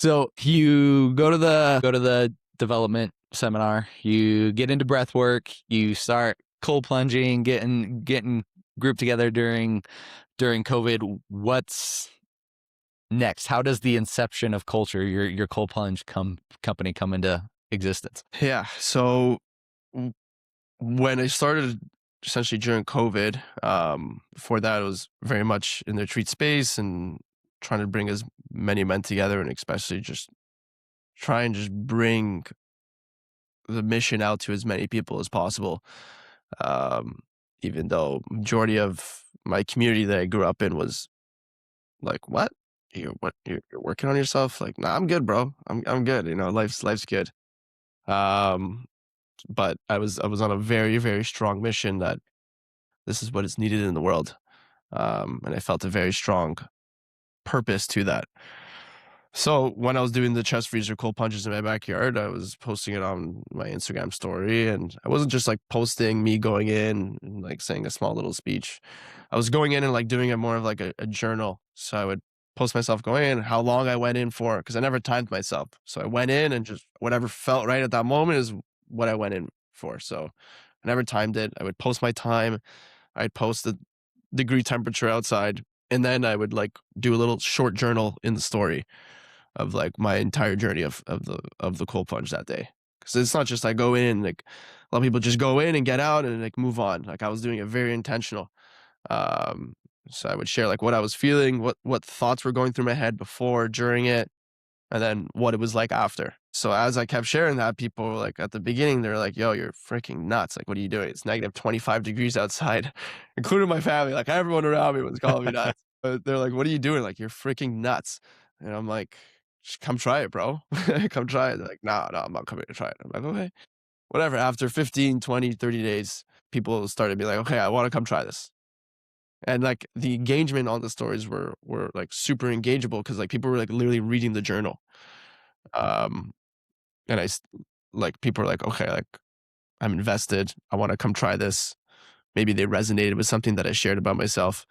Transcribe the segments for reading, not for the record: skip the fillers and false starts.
So you go to the development seminar, you get into breath work, you start cold plunging, getting grouped together during COVID. What's next? How does the inception of Coldture, your cold plunge company, come into existence? Yeah. So when I started essentially during COVID, before that, it was very much in the retreat space and trying to bring as many men together, and especially just try and just bring the mission out to as many people as possible. Um, Even though majority of my community that I grew up in was like, "What? You're working on yourself?" Like, "Nah, I'm good, bro. I'm good. Life's good." Um, but I was on a very, very strong mission that this is what is needed in the world. And I felt a very strong purpose to that. So when I was doing the chest freezer cold punches in my backyard, I was posting it on my Instagram story, and I wasn't just like posting me going in and like saying a small little speech. I was going in and like doing it more of like a journal. So I would post myself going in, how long I went in for, because I never timed myself. So I went in and just whatever felt right at that moment is what I went in for. So I never timed it. I would post my time. I'd post the degree temperature outside, and then I would like do a little short journal in the story of like my entire journey of the cold plunge that day. Because it's not just I go in, like a lot of people just go in and get out and like move on. Like I was doing it very intentional. Um, so I would share like what I was feeling, what thoughts were going through my head before, during it, and then what it was like after. So as I kept sharing that, people were like at the beginning, they're like, "Yo, you're freaking nuts! Like, what are you doing? It's negative 25 degrees outside," including my family. Like everyone around me was calling me nuts. But they're like, "What are you doing? Like, you're freaking nuts!" And I'm like, "Just come try it, bro. Come try it." They're like, "No, no, I'm not coming to try it." I'm like, "Okay, whatever." After 15, 20, 30 days, people started being like, "Okay, I want to come try this." And like the engagement on the stories were like super engageable because like people were like literally reading the journal. Um, and like people are like, okay, like I'm invested. I want to come try this. Maybe they resonated with something that I shared about myself.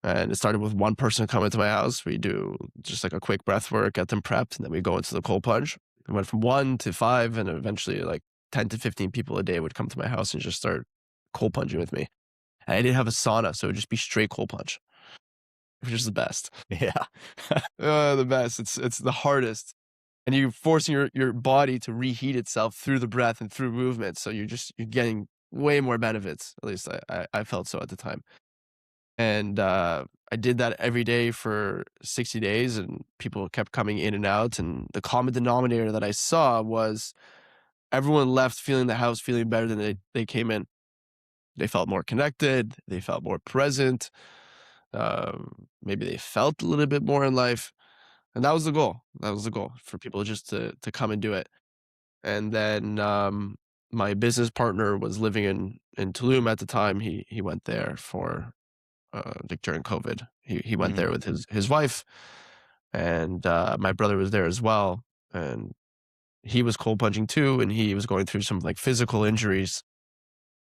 And it started with one person coming to my house. We do just like a quick breath work, get them prepped, and then we go into the cold plunge. It went from 1 to 5, and eventually like 10 to 15 people a day would come to my house and just start cold plunging with me. And I didn't have a sauna, so it would just be straight cold plunge, which is the best. Yeah. The best. It's the hardest, and you're forcing your body to reheat itself through the breath and through movement. So you're getting way more benefits. At least I felt so at the time. And I did that every day for 60 days, and people kept coming in and out. And the common denominator that I saw was everyone left feeling the house feeling better than they came in. They felt more connected. They felt more present. Maybe they felt a little bit more in life. And that was the goal. That was the goal for people just to come and do it. And then my business partner was living in Tulum at the time. He went there for like during COVID. He went Mhm. there with his wife, and my brother was there as well. And he was cold plunging too, and he was going through some like physical injuries.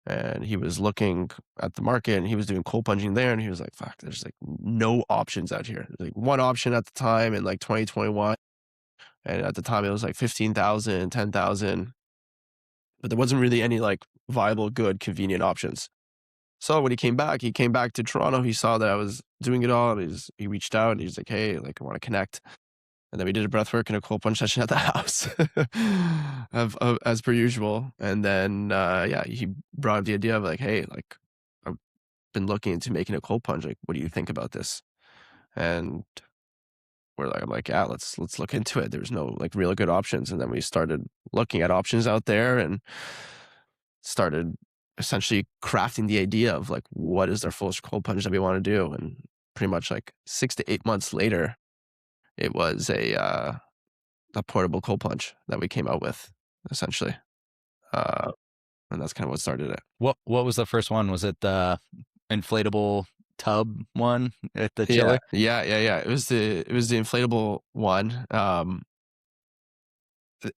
And he was looking at the market, and he was doing cold plunging there, and he was like, "Fuck, there's like no options out here. There's like one option at the time in like 2021, and at the time it was like 15,000, 10,000, but there wasn't really any like viable, good, convenient options." So when he came back to Toronto. He saw that I was doing it all, and he reached out and he's like, "Hey, like I want to connect." And then we did a breath work and a cold plunge session at the house, as per usual. And then yeah, he brought up the idea of like, "Hey, like I've been looking into making a cold plunge. Like, what do you think about this?" And I'm like, "Yeah, let's look into it." There's no like really good options. And then we started looking at options out there and started essentially crafting the idea of like, what is our full cold plunge that we want to do. And pretty much like 6 to 8 months later, it was a portable cold plunge that we came out with, essentially. Uh, and that's kind of what started it. What was the first one? Was it the inflatable tub one at the Yeah, chiller? yeah. It was the inflatable one.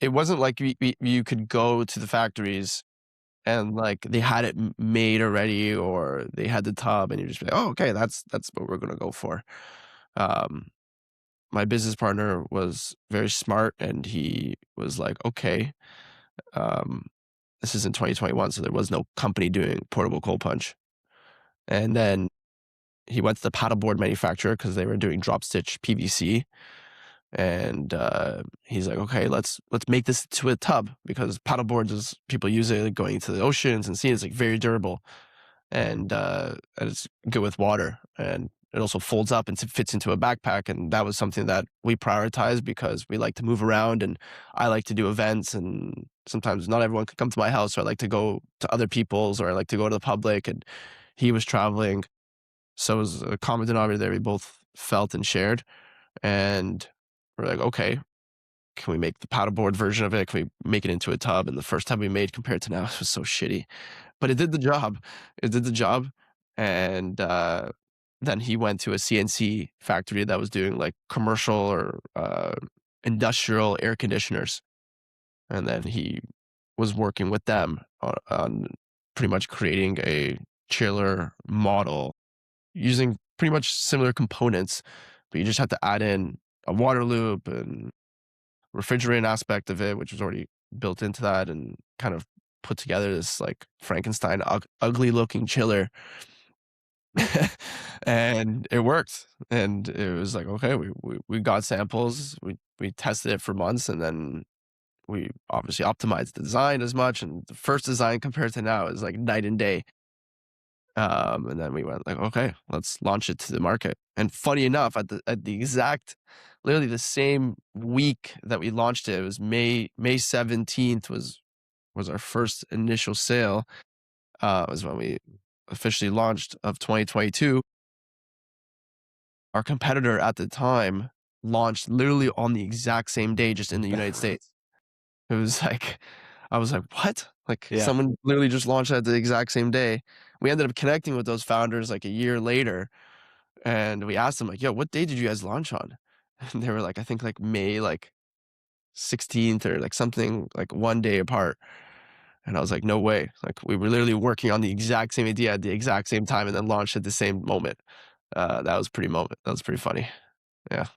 It wasn't like you could go to the factories and like they had it made already, or they had the tub, and you just be like, "Oh, okay, that's what we're gonna go for." Um, my business partner was very smart, and he was like, okay, um, this is in 2021, so there was no company doing portable cold punch. And then he went to the paddleboard manufacturer because they were doing drop stitch PVC, and he's like, okay, let's make this to a tub because paddleboards is people use it like, going to the oceans and seeing it's like very durable, and it's good with water, and it also folds up and fits into a backpack. And that was something that we prioritized because we like to move around, and I like to do events, and sometimes not everyone could come to my house, so I like to go to other people's, or I like to go to the public, and he was traveling. So it was a common denominator that we both felt and shared. And we're like, okay, can we make the paddleboard version of it? Can we make it into a tub? And the first tub we made compared to now, it was so shitty, but it did the job. It did the job. And then he went to a CNC factory that was doing like commercial or industrial air conditioners. And then he was working with them on pretty much creating a chiller model using pretty much similar components, but you just have to add in a water loop and refrigerant aspect of it, which was already built into that, and kind of put together this like Frankenstein ugly looking chiller. And it worked. And it was like, okay, we got samples, we tested it for months, and then we obviously optimized the design as much. And the first design compared to now is like night and day. And then we went like, okay, let's launch it to the market. And funny enough, at the exact, literally the same week that we launched it, it was May 17th was our first initial sale. Was when we officially launched of 2022. Our competitor at the time launched literally on the exact same day, just in the United States. It was like, I was like, what? Like Yeah. someone literally just launched at the exact same day. We ended up connecting with those founders like a year later, and we asked them like, yo, what day did you guys launch on? And they were like, I think like May like 16th or like something like one day apart. And I was like, no way. Like we were literally working on the exact same idea at the exact same time and then launched at the same moment. That was pretty funny. Yeah.